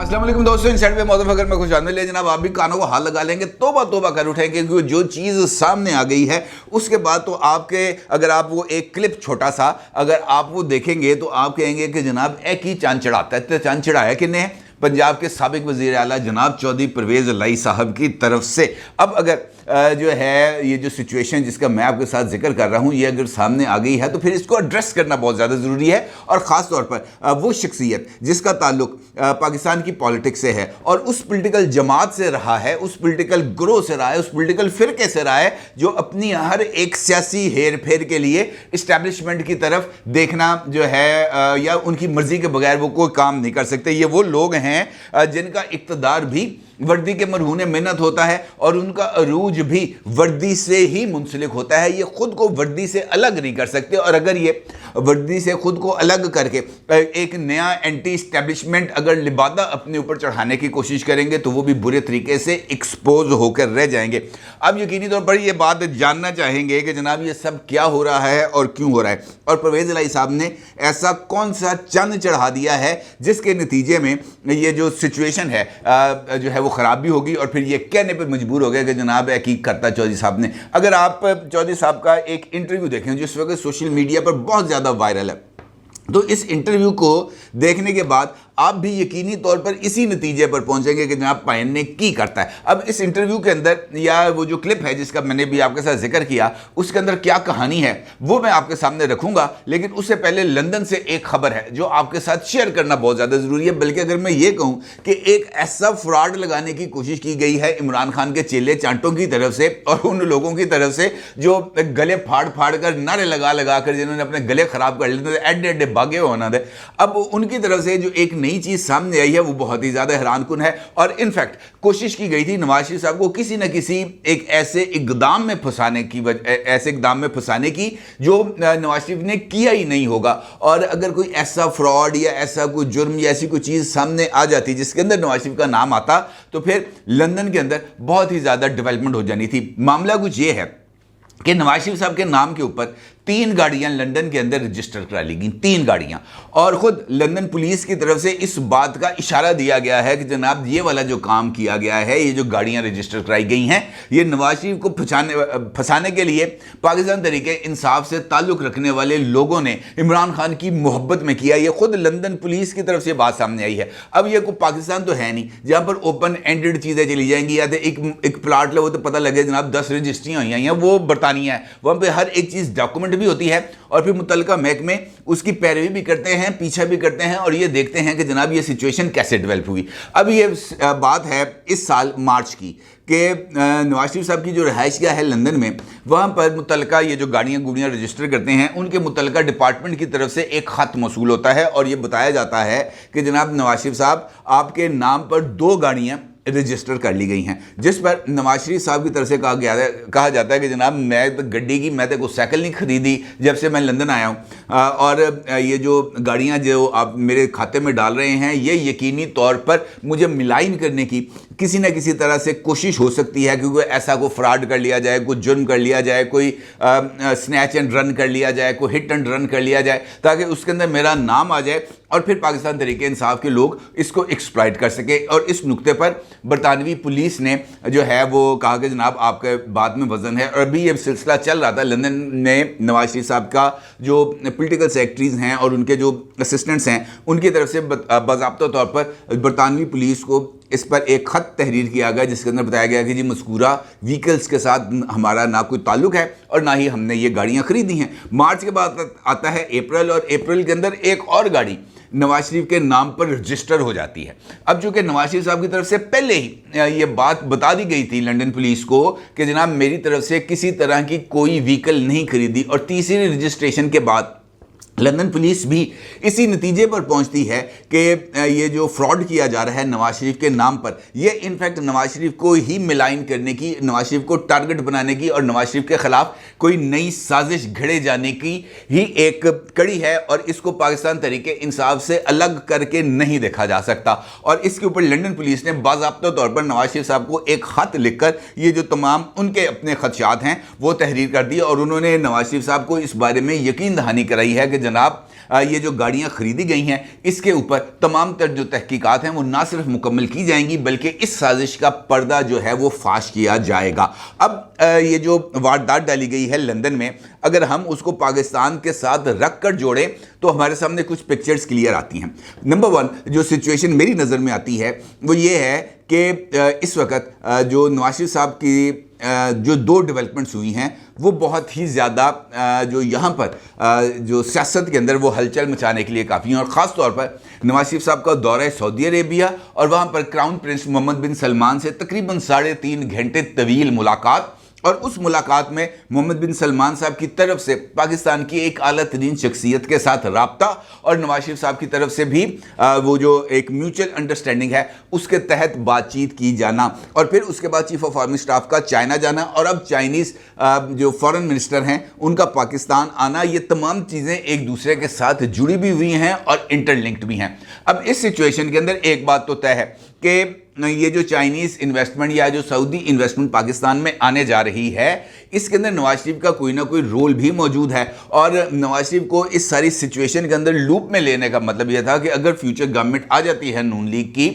अस्सलाम वालेकुम दोस्तों, इनसाइड में मौजूद अगर मैं खुश आदमी ले जनाब आप भी कानों को हाथ लगा लेंगे, तोबा तोबा कर उठेंगे क्योंकि जो चीज़ सामने आ गई है उसके बाद तो आपके अगर आप वो एक क्लिप छोटा सा अगर आप वो देखेंगे तो आप कहेंगे कि जनाब एक ही चांद चढ़ाता है। तो चांद चढ़ाया किसने है? पंजाब के साबिक वज़ीर आला जनाब चौधरी परवेज़ इलाही साहब की तरफ से। अब अगर जो है ये जो सिचुएशन जिसका मैं आपके साथ जिक्र कर रहा हूँ ये अगर सामने आ गई है तो फिर इसको एड्रेस करना बहुत ज़्यादा ज़रूरी है, और ख़ास तौर पर वो शख्सियत जिसका ताल्लुक पाकिस्तान की पॉलिटिक्स से है और उस पॉलिटिकल जमात से रहा है, उस पॉलिटिकल ग्रोह से रहा है, उस पॉलिटिकल फ़िरके से रहा है जो अपनी हर एक सियासी हेर फेर के लिए इस्टेब्लिशमेंट की तरफ देखना जो है या उनकी मर्ज़ी के बगैर वो कोई काम नहीं कर सकते। ये वो लोग हैं जिनका इक़्तिदार भी वर्दी के मरहूने मेहनत होता है और उनका अरूज भी वर्दी से ही मुंसलिक होता है। ये खुद को वर्दी से अलग नहीं कर सकते, और अगर ये वर्दी से खुद को अलग करके एक नया एंटी इस्टेब्लिशमेंट अगर लिबादा अपने ऊपर चढ़ाने की कोशिश करेंगे तो वो भी बुरे तरीके से एक्सपोज होकर रह जाएंगे। अब यकीनी तौर पर ये बात जानना चाहेंगे कि जनाब ये सब क्या हो रहा है और क्यों हो रहा है, और परवेज़ इलाही साहब ने ऐसा कौन सा चंद चढ़ा दिया है जिसके नतीजे में ये जो सिचुएशन है जो है वो ख़राब भी होगी, और फिर ये कहने पर मजबूर हो गया कि जनाब हकीक करता चौधरी साहब ने। अगर आप चौधरी साहब का एक इंटरव्यू देखें जिस वक्त सोशल मीडिया पर बहुत ज़्यादा वायरल है, तो इस इंटरव्यू को देखने के बाद आप भी यकीनी तौर पर इसी नतीजे पर पहुंचेंगे कि जनाब पायन ने की करता है। अब इस इंटरव्यू के अंदर या वो जो क्लिप है जिसका मैंने भी आपके साथ जिक्र किया उसके अंदर क्या कहानी है वो मैं आपके सामने रखूंगा, लेकिन उससे पहले लंदन से एक खबर है जो आपके साथ शेयर करना बहुत ज़्यादा ज़रूरी है। बल्कि अगर मैं ये कहूँ कि एक ऐसा फ्रॉड लगाने की कोशिश की गई है इमरान खान के चेले चांटों की तरफ से और उन लोगों की तरफ से जो गले फाड़ फाड़ कर नारे लगा लगा कर जिन्होंने अपने गले ख़राब कर लेते थे, एड्डे एड्डे भागे होना थे, अब उनकी तरफ से जो एक नई चीज़ सामने आई है वो बहुत ही ज़्यादा हैरानकुन है। और इनफैक्ट कोशिश की गई थी नवाज शरीफ साहब को किसी न किसी एक ऐसे इक़दाम में फंसाने की जो नवाज शरीफ ने किया ही नहीं होगा, और अगर कोई ऐसा फ्रॉड या ऐसा कोई जुर्म या ऐसी कोई चीज़ सामने आ जाती जिसके अंदर नवाज शरीफ का नाम आता तो फिर लंदन के अंदर बहुत ही ज़्यादा डेवलपमेंट हो जानी थी। मामला कुछ ये है कि नवाज शरीफ साहब के नाम के ऊपर 3 गाड़ियां लंदन के अंदर रजिस्टर करा ली गई, 3 गाड़ियां, और ख़ुद लंदन पुलिस की तरफ से इस बात का इशारा दिया गया है कि जनाब ये वाला जो काम किया गया है, ये जो गाड़ियां रजिस्टर कराई गई हैं, ये नवाज शरीफ को फंसाने के लिए पाकिस्तान तहरीक इंसाफ से ताल्लुक़ रखने वाले लोगों ने इमरान खान की मोहब्बत में किया। ये खुद लंदन पुलिस की तरफ से बात सामने आई है। अब ये कोई पाकिस्तान तो है नहीं जहाँ पर ओपन एंडेड चीज़ें चली जाएंगी, या तो एक प्लाट लो तो पता लगे जनाब 10 रजिस्ट्रियाँ हुई हैं, वो बरतानिया है, वहाँ पर हर एक चीज़ डॉक्यूमेंट भी होती है और फिर मुतल्लिका महकमे उसकी पैरवी भी करते हैं, पीछा भी करते हैं और ये देखते हैं कि जनाब ये सिचुएशन कैसे डेवलप हुई। अब ये बात है इस साल मार्च की कि नवाज शरीफ साहब की जो रहायशगाह है लंदन में, वहाँ पर मुतल्लिका ये जो गाड़ियाँ रजिस्टर करते हैं उनके मुतल्लिका डिपार्टमेंट की तरफ से एक ख़त मौसूल होता है और ये बताया जाता है कि जनाब नवाज शरीफ साहब आपके नाम पर 2 गाड़ियाँ रजिस्टर कर ली गई हैं, जिस पर नवाज शरीफ साहब की तरफ से कहा जाता है कि जनाब मैं तो गड्डी की मैं तो कोई साइकिल नहीं खरीदी जब से मैं लंदन आया हूँ, और ये जो गाड़ियाँ जो आप मेरे खाते में डाल रहे हैं ये यकीनी तौर पर मुझे मिलाइन करने की किसी न किसी तरह से कोशिश हो सकती है, क्योंकि ऐसा कोई फ्रॉड कर लिया जाए, कोई जुर्म कर लिया जाए, कोई स्नैच एंड रन कर लिया जाए, कोई हिट एंड रन कर लिया जाए ताकि उसके अंदर मेरा नाम आ जाए और फिर पाकिस्तान तहरीक इंसाफ के लोग इसको एक्सप्लॉइट कर सके। और इस नुक्ते पर बरतानवी पुलिस ने जो है वो कहा कि जनाब आपके बात में वज़न है, और अभी ये सिलसिला चल रहा था लंदन में नवाज शरीफ साहब का जो पॉलिटिकल सेक्रेटरीज हैं और उनके जो असिस्टेंट्स हैं उनकी तरफ से बाज़ाब्ता तौर पर बरतानवी पुलिस को इस पर एक ख़त तहरीर किया गया जिसके अंदर बताया गया कि जी मज़कूरा व्हीकल्स के साथ हमारा ना कोई ताल्लुक़ है और ना ही हमने ये गाड़ियाँ ख़रीदी हैं। मार्च के बाद आता है अप्रैल, और अप्रैल के अंदर एक और गाड़ी नवाज शरीफ के नाम पर रजिस्टर हो जाती है। अब चूँकि नवाज शरीफ साहब की तरफ से पहले ही ये बात बता दी गई थी लंदन पुलिस को कि जनाब मेरी तरफ से किसी तरह की कोई व्हीकल नहीं खरीदी, और तीसरी रजिस्ट्रेशन के बाद लंदन पुलिस भी इसी नतीजे पर पहुंचती है कि ये जो फ्रॉड किया जा रहा है नवाज शरीफ के नाम पर, ये इनफैक्ट नवाज शरीफ को ही मिलाइन करने की, नवाज शरीफ को टारगेट बनाने की और नवाज शरीफ के ख़िलाफ़ कोई नई साजिश घड़े जाने की ही एक कड़ी है, और इसको पाकिस्तान तहरीक इंसाफ से अलग करके नहीं देखा जा सकता। और इसके ऊपर लंदन पुलिस ने बाज़ाब्ता तौर पर नवाज शरीफ साहब को एक ख़त लिखकर ये जो तमाम उनके अपने खदशात हैं वो तहरीर कर दिए, और उन्होंने नवाज शरीफ साहब को इस बारे में यकीन दहानी कराई है कि जनाब ये जो गाड़ियां खरीदी गई हैं इसके ऊपर तमाम तर जो तहकीकात हैं वो ना सिर्फ मुकम्मल की जाएंगी बल्कि इस साजिश का पर्दा जो है वो फाश किया जाएगा। अब ये जो वारदात डाली गई है लंदन में, अगर हम उसको पाकिस्तान के साथ रख कर जोड़ें तो हमारे सामने कुछ पिक्चर्स क्लियर आती हैं। नंबर वन जो सिचुएशन मेरी नज़र में आती है वो ये है कि इस वक्त जो नवाज शरीफ साहब की जो 2 डेवलपमेंट्स हुई हैं वो बहुत ही ज़्यादा जो यहाँ पर जो सियासत के अंदर वो हलचल मचाने के लिए काफ़ी हैं, और ख़ास तौर पर नवाज शरीफ साहब का दौरा सऊदी अरेबिया और वहाँ पर क्राउन प्रिंस मोहम्मद बिन सलमान से तकरीबन 3.5 घंटे तवील मुलाकात, और उस मुलाकात में मोहम्मद बिन सलमान साहब की तरफ से पाकिस्तान की एक आला तरीन शख्सियत के साथ राब्ता और नवाज शरीफ साहब की तरफ से भी वो जो एक म्यूचुअल अंडरस्टैंडिंग है उसके तहत बातचीत की जाना, और फिर उसके बाद चीफ ऑफ आर्मी स्टाफ का चाइना जाना, और अब चाइनीज़ जो फॉरेन मिनिस्टर हैं उनका पाकिस्तान आना, ये तमाम चीज़ें एक दूसरे के साथ जुड़ी भी हुई हैं और इंटरलिंक्ड भी हैं। अब इस सिचुएशन के अंदर एक बात तो तय है कि ये जो चाइनीज़ इन्वेस्टमेंट या जो सऊदी इन्वेस्टमेंट पाकिस्तान में आने जा रही है इसके अंदर नवाज शरीफ का कोई ना कोई रोल भी मौजूद है, और नवाज शरीफ को इस सारी सिचुएशन के अंदर लूप में लेने का मतलब यह था कि अगर फ्यूचर गवर्नमेंट आ जाती है नून लीग की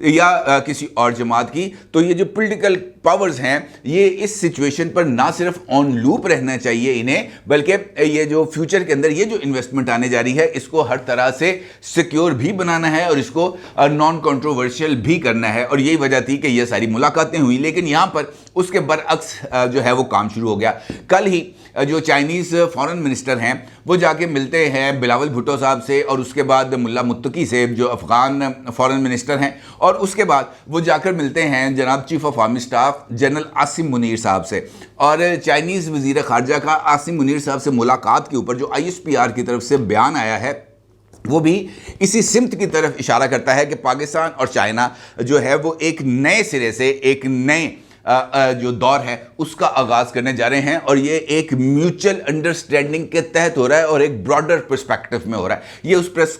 या किसी और जमात की, तो ये जो पॉलिटिकल पावर्स हैं ये इस सिचुएशन पर ना सिर्फ ऑन लूप रहना चाहिए इन्हें, बल्कि ये जो फ्यूचर के अंदर ये जो इन्वेस्टमेंट आने जा रही है इसको हर तरह से सिक्योर भी बनाना है और इसको नॉन कंट्रोवर्शियल भी करना है, और यही वजह थी कि ये सारी मुलाकातें हुई। लेकिन यहाँ पर उसके बरअक्स जो है वो काम शुरू हो गया। कल ही जो चाइनीज़ फॉरेन मिनिस्टर हैं वो जाके मिलते हैं बिलावल भुट्टो साहब से, और उसके बाद मुल्ला मुत्तकी से जो अफ़गान फॉरेन मिनिस्टर हैं, और उसके बाद वो जाकर मिलते हैं जनाब chief of army staff general Asim Munir साहब से, और चाइनीज़ वज़ीर ख़ारजा का आसिम मुनीर साहब से मुलाकात के ऊपर जो ISPR की तरफ से बयान आया है वो भी इसी सिमत की तरफ इशारा करता है कि पाकिस्तान और चाइना जो है वो एक नए सिरे से एक नए जो दौर है उसका आगाज़ करने जा रहे हैं, और ये एक म्यूचुअल अंडरस्टैंडिंग के तहत हो रहा है और एक ब्रॉडर पर्सपेक्टिव में हो रहा है। ये उस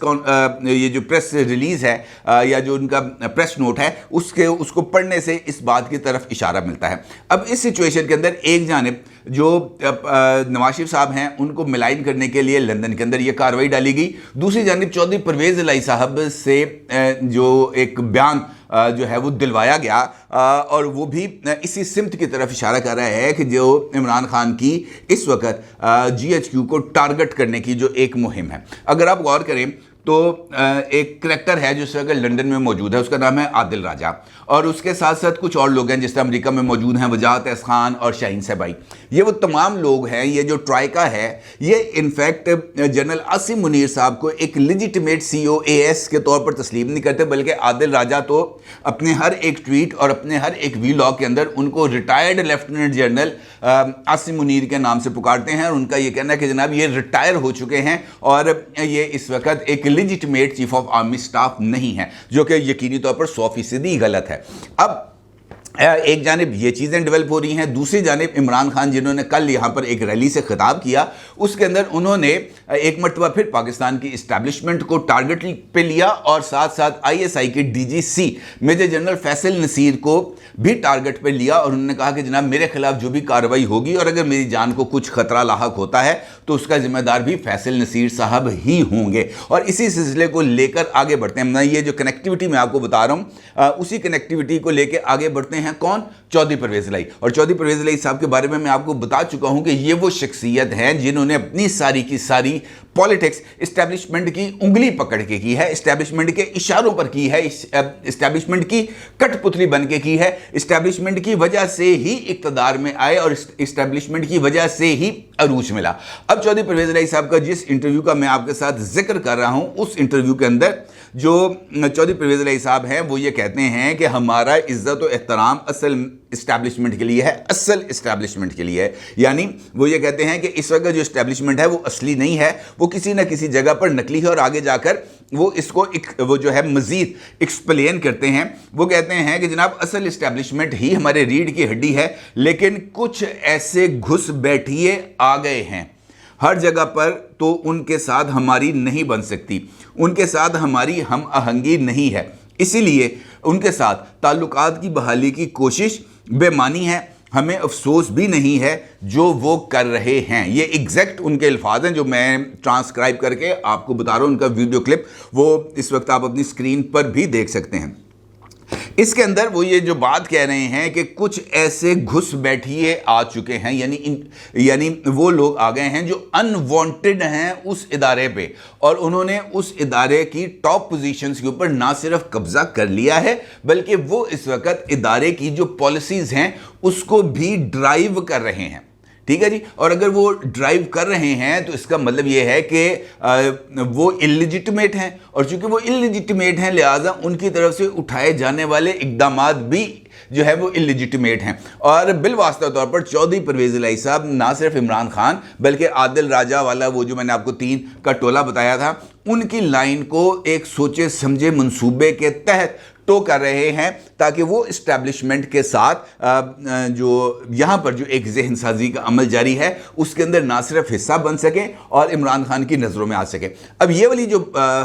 ये जो प्रेस रिलीज़ है या जो उनका प्रेस नोट है उसको पढ़ने से इस बात की तरफ इशारा मिलता है। अब इस सिचुएशन के अंदर एक जानिब जो नवाज शरीफ साहब हैं उनको मिलाइन करने के लिए लंदन के अंदर ये कार्रवाई डाली गई, दूसरी जानिब चौधरी परवेज़ इलाही साहब से जो एक बयान जो है वो दिलवाया गया, और वो भी इसी सिमत की तरफ इशारा कर रहा है कि जो इमरान खान की इस वक्त GHQ को टारगेट करने की जो एक मुहिम है। अगर आप गौर करें तो एक करैक्टर है जो इस वक्त लंदन में मौजूद है, उसका नाम है आदिल राजा, और उसके साथ साथ कुछ और लोग हैं जिस तरह अमेरिका में मौजूद हैं वजाहत एहसान खान और शाहीन सहबाई। ये वो तमाम लोग हैं, ये जो ट्राइका है ये इनफैक्ट जनरल आसिम मुनीर साहब को एक लेजिटिमेट COAS के तौर पर तस्लीम नहीं करते, बल्कि आदिल राजा तो अपने हर एक ट्वीट और अपने हर एक वीलॉग के अंदर उनको retired lieutenant general Asim Munir के नाम से पुकारते हैं, और उनका ये कहना है कि जनाब ये रिटायर हो चुके हैं और ये इस वक्त एक legitimate chief of army staff नहीं है, जो कि यकीनी तौर पर 100% गलत है। अब एक जानिब ये चीज़ें डेवलप हो रही हैं, दूसरी जानिब इमरान खान जिन्होंने कल यहाँ पर एक रैली से खिताब किया उसके अंदर उन्होंने एक मरतबा फिर पाकिस्तान की इस्टेब्लिशमेंट को टारगेट पे लिया, और साथ साथ ISI के DGC major general Faisal Naseer को भी टारगेट पे लिया, और उन्होंने कहा कि जनाब मेरे खिलाफ जो भी कार्रवाई होगी और अगर मेरी जान को कुछ खतरा लाहक होता है तो उसका जिम्मेदार भी फैसल नसीर साहब ही होंगे। और इसी सिलसिले को लेकर आगे बढ़ते हैं, ये जो कनेक्टिविटी मैं आपको बता रहा हूँ उसी कनेक्टिविटी को लेकर आगे बढ़ते हैं। कौन? चौधरी परवेज़ इलाही। और चौधरी परवेज़ इलाही साहब के बारे में मैं आपको बता चुका हूं कि ये वो शख्सियत हैं जिन्होंने अपनी सारी की सारी पॉलिटिक्स इस्टेब्लिशमेंट की उंगली पकड़ के की है, इस्टेब्लिशमेंट के इशारों पर की है, इस्टेब्लिशमेंट की कठपुतली बन के की है, इस्टेब्लिशमेंट की वजह से ही इक़्तिदार में आए और इस्टेब्लिशमेंट की वजह से ही अरूज मिला। अब चौधरी परवेज़ इलाही साहब का जिस इंटरव्यू का मैं आपके साथ जिक्र कर रहा हूं उस इंटरव्यू के अंदर जो चौधरी परवेज़ इलाही साहब हैं वो ये कहते हैं कि हमारा इज्जत और एहतराम असल इस्टेब्लिशमेंट के लिए है, असल इस्टेब्लिशमेंट के लिए है। यानी वो ये कहते हैं कि इस वक्त जो इस्टेब्लिशमेंट है वो असली नहीं है, वो किसी न किसी जगह पर नकली है, और आगे जाकर वो इसको वो जो है मज़ीद एक्सप्लेन करते हैं। वो कहते हैं कि जनाब असल इस्टेब्लिशमेंट ही हमारे रीढ़ की हड्डी है, लेकिन कुछ ऐसे घुस बैठिए आ गए हैं हर जगह पर, तो उनके साथ हमारी नहीं बन सकती, उनके साथ हमारी हम आहंगी नहीं है, इसीलिए उनके साथ ताल्लुकात की बहाली की कोशिश बेमानी है। ہمیں افسوس بھی نہیں ہے جو وہ کر رہے ہیں. یہ ایگزیکٹ ان کے الفاظ ہیں جو میں ٹرانسکرائب کر کے آپ کو بتا رہا ہوں. ان کا ویڈیو کلپ وہ اس وقت آپ اپنی اسکرین پر بھی دیکھ سکتے ہیں. اس کے اندر وہ یہ جو بات کہہ رہے ہیں کہ کچھ ایسے گھس بیٹھیے آ چکے ہیں، یعنی وہ لوگ آ گئے ہیں جو انوانٹڈ ہیں اس ادارے پہ، اور انہوں نے اس ادارے کی ٹاپ پوزیشنز کے اوپر نہ صرف قبضہ کر لیا ہے بلکہ وہ اس وقت ادارے کی جو پالیسیز ہیں اس کو بھی ڈرائیو کر رہے ہیں. ٹھیک ہے جی. اور اگر وہ ڈرائیو کر رہے ہیں تو اس کا مطلب یہ ہے کہ وہ اللیجٹمیٹ ہیں، اور چونکہ وہ اللیجٹمیٹ ہیں لہٰذا ان کی طرف سے اٹھائے جانے والے اقدامات بھی جو ہے وہ اللیجٹمیٹ ہیں. اور بالواسطہ طور پر چودھری پرویز الہی صاحب نہ صرف عمران خان بلکہ عادل راجہ والا وہ جو میں نے آپ کو 3 کا ٹولہ بتایا تھا، ان کی لائن کو ایک سوچے سمجھے منصوبے کے تحت ٹو کر رہے ہیں تاکہ وہ اسٹیبلشمنٹ کے ساتھ جو یہاں پر جو ایک ذہن سازی کا عمل جاری ہے اس کے اندر نہ صرف حصہ بن سکے اور عمران خان کی نظروں میں آ سکے. اب یہ والی جو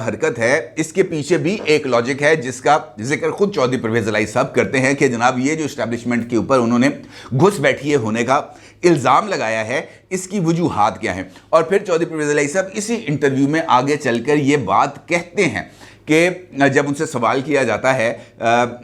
حرکت ہے اس کے پیچھے بھی ایک لاجک ہے جس کا ذکر خود چودھری پرویز الہی صاحب کرتے ہیں کہ جناب یہ جو اسٹیبلشمنٹ کے اوپر انہوں نے گھس بیٹھیے ہونے کا الزام لگایا ہے اس کی وجوہات کیا ہیں. اور پھر چودھری پرویز الہی صاحب اسی انٹرویو میں آگے چل کر یہ بات کہتے ہیں کہ جب ان سے سوال کیا جاتا ہے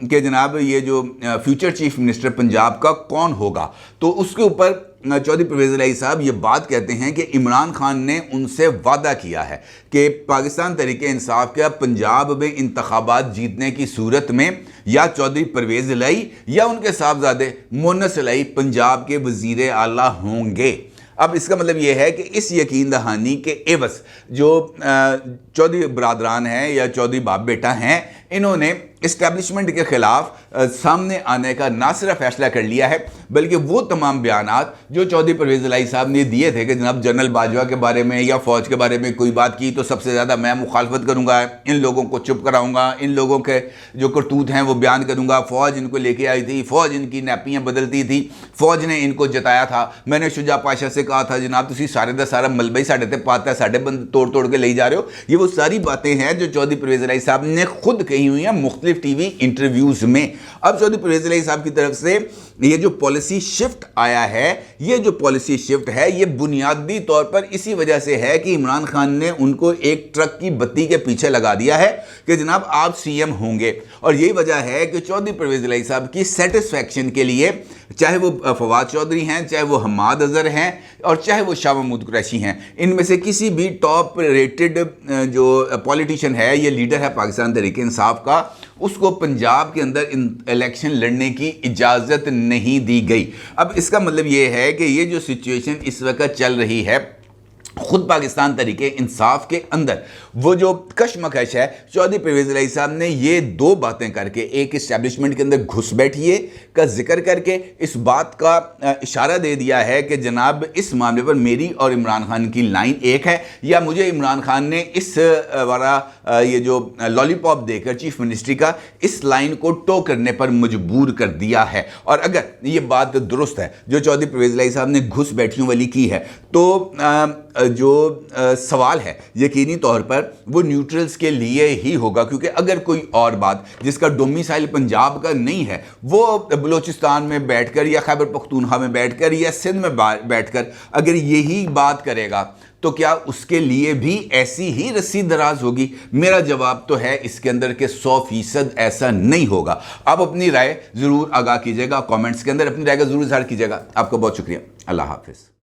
کہ جناب یہ جو فیوچر چیف منسٹر پنجاب کا کون ہوگا، تو اس کے اوپر چودھری پرویز الہی صاحب یہ بات کہتے ہیں کہ عمران خان نے ان سے وعدہ کیا ہے کہ پاکستان تحریک انصاف کا پنجاب میں انتخابات جیتنے کی صورت میں یا چودھری پرویز الہی یا ان کے صاحبزادے مونس الہی پنجاب کے وزیر اعلیٰ ہوں گے. اب اس کا مطلب یہ ہے کہ اس یقین دہانی کے عوض جو چودھری برادران ہیں یا چودھری باپ بیٹا ہیں انہوں نے اسٹیبلشمنٹ کے خلاف سامنے آنے کا نہ صرف فیصلہ کر لیا ہے بلکہ وہ تمام بیانات جو چودھری پرویز الہی صاحب نے دیے تھے کہ جناب جنرل باجوہ کے بارے میں یا فوج کے بارے میں کوئی بات کی تو سب سے زیادہ میں مخالفت کروں گا، ان لوگوں کو چپ کراؤں گا، ان لوگوں کے جو کرتوت ہیں وہ بیان کروں گا، فوج ان کو لے کے آئی تھی، فوج ان کی نیپیاں بدلتی تھی، فوج نے ان کو جتایا تھا. میں نے شجاع پاشا سے کہا تھا جناب تسی سارے دا سارا ملبہ ہی ساڑھے تے پاتا ہے، ساڑھے بند توڑ کے لے جا رہے ہو. یہ وہ ساری باتیں ہیں جو چودھری پرویز الہی صاحب نے خود کہی ہوئی ہیں مختلف ٹی وی انٹرویوز میں. اب چودھری پرویز الہی صاحب کی طرف سے یہ جو پالیسی شفٹ آیا ہے، یہ جو پالیسی شفٹ ہے یہ بنیادی طور پر اسی وجہ سے ہے کہ عمران خان نے ان کو ایک ٹرک کی بتی کے پیچھے لگا دیا ہے کہ جناب آپ سی ایم ہوں گے. اور یہی وجہ ہے کہ چودھری پرویز الہی صاحب کی سیٹسفیکشن کے لیے چاہے وہ فواد چودھری ہیں، چاہے وہ حماد اظہر ہیں اور چاہے وہ شاہ محمود قریشی ہیں، ان میں سے کسی بھی ٹاپ ریٹڈ جو پولیٹیشین ہے، یہ لیڈر ہے پاکستان تحریک انصاف کا، اس کو پنجاب کے اندر الیکشن لڑنے کی اجازت نہیں دی گئی. اب اس کا مطلب یہ ہے کہ یہ جو سچویشن اس وقت چل رہی ہے خود پاکستان تحریک انصاف کے اندر وہ جو کشمکش ہے، چودھری پرویز الہی صاحب نے یہ 2 باتیں کر کے، ایک اسٹیبلشمنٹ کے اندر گھس بیٹھیے کا ذکر کر کے اس بات کا اشارہ دے دیا ہے کہ جناب اس معاملے پر میری اور عمران خان کی لائن ایک ہے، یا مجھے عمران خان نے اس والا یہ جو لالی پاپ دے کر چیف منسٹری کا اس لائن کو ٹو کرنے پر مجبور کر دیا ہے. اور اگر یہ بات درست ہے جو چودھری پرویز الہی صاحب نے گھس بیٹھیوں والی کی ہے تو جو سوال ہے یقینی طور پر وہ نیوٹرلز کے لیے ہی ہوگا، کیونکہ اگر کوئی اور بات جس کا ڈومیسائل پنجاب کا نہیں ہے وہ بلوچستان میں بیٹھ کر یا خیبر پختونخوا میں بیٹھ کر یا سندھ میں بیٹھ کر اگر یہی بات کرے گا تو کیا اس کے لیے بھی ایسی ہی رسی دراز ہوگی؟ میرا جواب تو ہے اس کے اندر کہ 100% ایسا نہیں ہوگا. آپ اپنی رائے ضرور آگاہ کیجیے گا، کامنٹس کے اندر اپنی رائے کا ضرور اظہار کیجیے گا. آپ کا بہت شکریہ. اللہ حافظ.